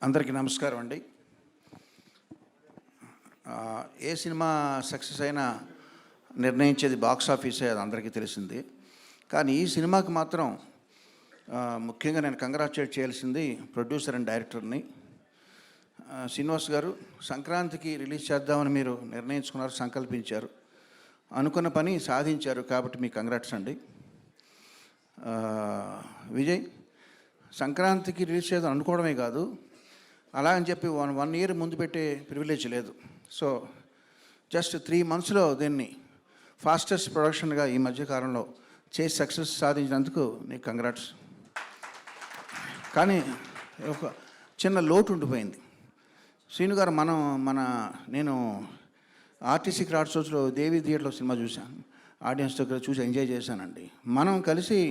అందరికీ నమస్కారం అండి. ఏ సినిమా సక్సెస్ అయినా నిర్ణయించేది బాక్స్ ఆఫీసే, అది అందరికీ తెలిసింది. కానీ ఈ సినిమాకి మాత్రం ముఖ్యంగా నేను కంగ్రాచులేట్ చేయాల్సింది ప్రొడ్యూసర్ అండ్ డైరెక్టర్ని. శ్రీనివాస్ గారు, సంక్రాంతికి రిలీజ్ చేద్దామని మీరు నిర్ణయించుకున్నారు, సంకల్పించారు, అనుకున్న పని సాధించారు, కాబట్టి మీకు కంగ్రాట్స్ అండి. విజయ్, సంక్రాంతికి రిలీజ్ చేద్దాం అనుకోవడమే కాదు, అలా అని చెప్పి వన్ ఇయర్ ముందు పెట్టే ప్రివిలేజ్ లేదు. సో జస్ట్ 3 monthsలో దీన్ని ఫాస్టెస్ట్ ప్రొడక్షన్గా ఈ మధ్యకాలంలో చేసి సక్సెస్ సాధించినందుకు నీకు కంగ్రాట్స్. కానీ ఒక చిన్న లోటు ఉండిపోయింది. శ్రీను గారు, నేను ఆర్టీసీ క్రాఫ్ట్ షోస్లో దేవి థియేటర్లో సినిమా చూశాను, ఆడియన్స్ దగ్గర చూసి ఎంజాయ్ చేశానండి. మనం కలిసి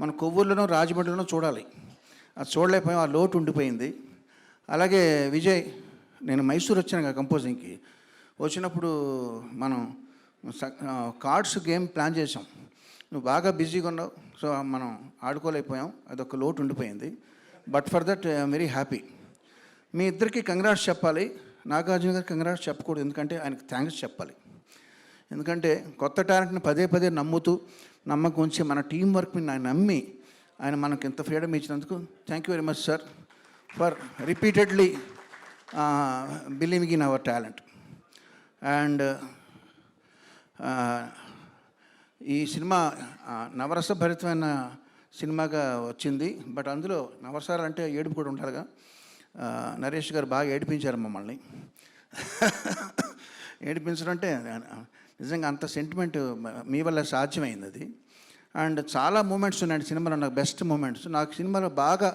మన కొవ్వూరులోనో రాజమండ్రిలోనో చూడాలి, అది చూడలేకపోయాం, ఆ లోటు ఉండిపోయింది. అలాగే విజయ్, నేను మైసూర్ వచ్చాను కంపోజింగ్కి. వచ్చినప్పుడు మనం కార్డ్స్ గేమ్ ప్లాన్ చేసాం, నువ్వు బాగా బిజీగా ఉన్నావు, సో మనం ఆడుకోలేకపోయాం, అదొక లోటు ఉండిపోయింది. But for that I'm very happy. మీ ఇద్దరికి కంగ్రాట్స్ చెప్పాలి, నాగార్జున గారికి కంగ్రాట్స్ చెప్పకూడదు, ఎందుకంటే ఆయనకు థ్యాంక్స్ చెప్పాలి. ఎందుకంటే కొత్త టాలెంట్ని పదే పదే నమ్మకం ఉంచి మన టీం వర్క్ మీద ఆయన నమ్మి ఆయన మనకు ఇంత ఫ్రీడమ్ ఇచ్చినందుకు thank you very much sir for repeatedly believing in our talent. And ఈ సినిమా నవరసభరితమైన సినిమాగా వచ్చింది. బట్ అందులో నవరసాలు అంటే ఏడుపు కూడా ఉండాలిగా. నరేష్ గారు బాగా ఏడిపించారు మమ్మల్ని. ఏడిపించడం అంటే నిజంగా అంత సెంటిమెంట్ మీ వల్ల సాధ్యమైంది అది. అండ్ చాలా మూమెంట్స్ ఉన్నాయండి సినిమాలో, నాకు బెస్ట్ మూమెంట్స్. నాకు సినిమాలో బాగా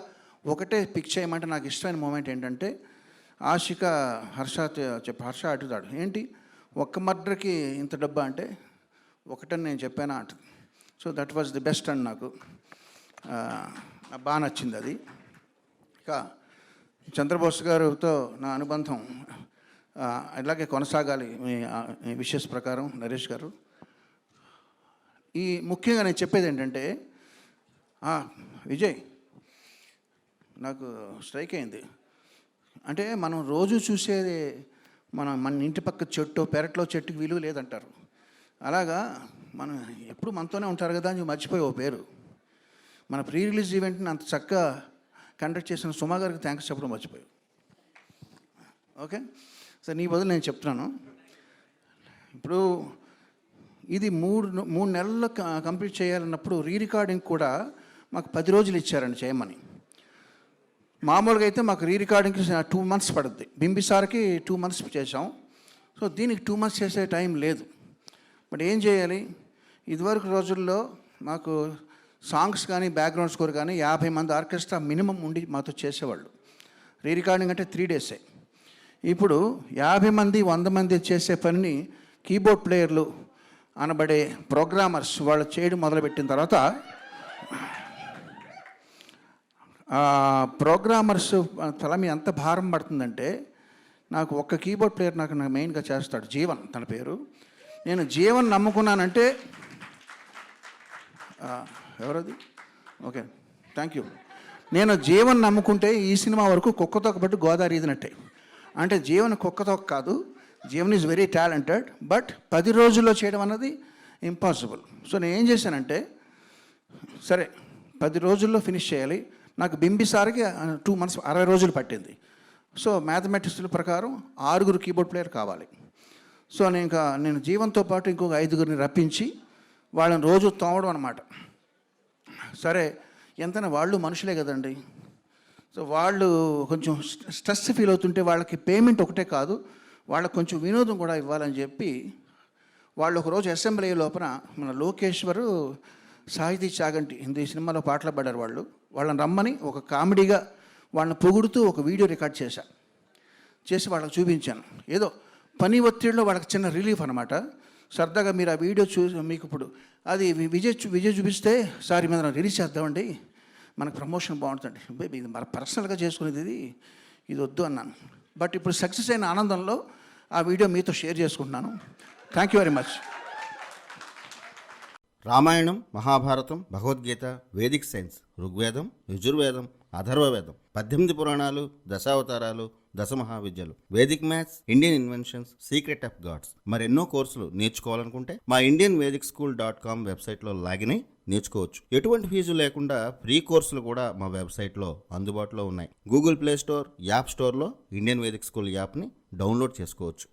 ఒకటే పిక్ చేయమంటే నాకు ఇష్టమైన మూమెంట్ ఏంటంటే, ఆషిక హర్ష అడుగుతాడు, ఏంటి ఒక్క మర్డర్కి ఇంత డబ్బా అంటే, ఒకటని నేను చెప్పానా అంట. So that was the best and నాకు బాగా నచ్చింది అది. ఇక చంద్రబోస్ గారితో నా అనుబంధం ఇలాగే కొనసాగాలి మీ విషెస్ ప్రకారం నరేష్ గారు. ఈ ముఖ్యంగా నేను చెప్పేది ఏంటంటే, విజయ్, నాకు స్ట్రైక్ అయింది. అంటే మనం రోజు చూసేది మన ఇంటి పక్క చెట్టు పెరట్లో చెట్టుకి విలువ లేదంటారు. అలాగా మనం ఎప్పుడు మనతోనే ఉంటారు కదా అని మర్చిపోయి ఓ పేరు. మన ప్రీ రిలీజ్ ఈవెంట్ని అంత చక్కగా కండక్ట్ చేసిన సుమా గారికి థ్యాంక్స్ చెప్పడం మర్చిపోయావు. ఓకే సార్, నీ బదులు నేను చెప్తున్నాను. ఇప్పుడు ఇది మూడు నెలల్లో కంప్లీట్ చేయాలన్నప్పుడు రికార్డింగ్ కూడా మాకు 10 రోజులు ఇచ్చారండి చేయమని. మామూలుగా అయితే మాకు రికార్డింగ్కి 2 months పడుద్ది. బింబిసార్కి 2 months చేసాం. సో దీనికి 2 months చేసే టైం లేదు. బట్ ఏం చేయాలి, ఇదివరకు రోజుల్లో మాకు సాంగ్స్ కానీ బ్యాక్గ్రౌండ్ స్కోర్ కానీ 50 మంది ఆర్కెస్ట్రా మినిమం ఉండి మాతో చేసేవాళ్ళు. రికార్డింగ్ అంటే 3 days. ఇప్పుడు 50 మంది 100 మంది చేసే పనిని కీబోర్డ్ ప్లేయర్లు అనబడే ప్రోగ్రామర్స్ వాళ్ళు చేయడం మొదలుపెట్టిన తర్వాత, ప్రోగ్రామర్స్ తల మీద ఎంత భారం పడుతుందంటే, నాకు ఒక్క కీబోర్డ్ ప్లేయర్ నాకు మెయిన్గా చేస్తాడు, జీవన్ తన పేరు. నేను జీవన్ నమ్ముకున్నానంటే, ఎవరది? Okay, thank you. నేను జీవన్ నమ్ముకుంటే ఈ సినిమా వరకు కుక్కతోక బట్టి గోదావరి ఈదినట్టే. అంటే జీవన్ కుక్కతోక కాదు, Jeevan is very talented, but 10 రోజుల్లో చేయడం అన్నది ఇంపాసిబుల్. సో నేను ఏం చేశానంటే, సరే 10 రోజుల్లో ఫినిష్ చేయాలి. నాకు బింబిసార్కి 2 months 60 రోజులు పట్టింది. సో మ్యాథమెటిక్స్ ప్రకారం 6 కీబోర్డ్ ప్లేయర్ కావాలి. సో నేను జీవన్తో పాటు ఇంకొక 5 రప్పించి వాళ్ళని రోజు తోమడం అనమాట. సరే, ఎంతైనా వాళ్ళు మనుషులే కదండి. సో వాళ్ళు కొంచెం స్ట్రెస్ ఫీల్ అవుతుంటే వాళ్ళకి పేమెంట్ ఒకటే కాదు, వాళ్ళకి కొంచెం వినోదం కూడా ఇవ్వాలని చెప్పి వాళ్ళు ఒకరోజు అసెంబ్లీ లోపల మన లోకేశ్వరు, సాహితీ చాగంటి హిందీ సినిమాలో పాటలు పాడారు వాళ్ళని రమ్మని ఒక కామెడీగా వాళ్ళని పొగుడుతూ ఒక వీడియో రికార్డ్ చేసి వాళ్ళకి చూపించాను. ఏదో పని ఒత్తిడిలో వాళ్ళకి చిన్న రిలీఫ్ అనమాట. సరదాగా మీరు ఆ వీడియో చూసి మీకు ఇప్పుడు అది విజయ్ చూపిస్తే, సార్ మీద రిలీజ్ చేద్దామండి, మనకు ప్రమోషన్ బాగుంటుంది, ఇది మన పర్సనల్గా చేసుకునేది ఇది వద్దు అన్నాను. బట్ ఇప్పుడు సక్సెస్ అయిన ఆనందంలో ఆ వీడియో మీతో షేర్ చేసుకుంటున్నాను. Thank you very much. Ramayanam, Mahabharatam, Bhagavadgita, Vedic science, Rigvedam, Yajurvedam, Atharvavedam, 18 పురాణాలు, దశావతారాలు, 10 మహావిద్యలు, Vedic maths, Indian inventions, secret of gods, మరెన్నో కోర్సులు నేర్చుకోవాలనుకుంటే మా indianvedicSchool.com వెబ్సైట్లో లాగిన్ అయి నేర్చుకోవచ్చు. ఎటువంటి ఫీజు లేకుండా ఫ్రీ కోర్సులు కూడా మా వెబ్సైట్లో అందుబాటులో ఉన్నాయి. గూగుల్ ప్లే స్టోర్, యాప్ స్టోర్లో ఇండియన్ వేదిక్ స్కూల్ యాప్ని డౌన్లోడ్ చేసుకోవచ్చు.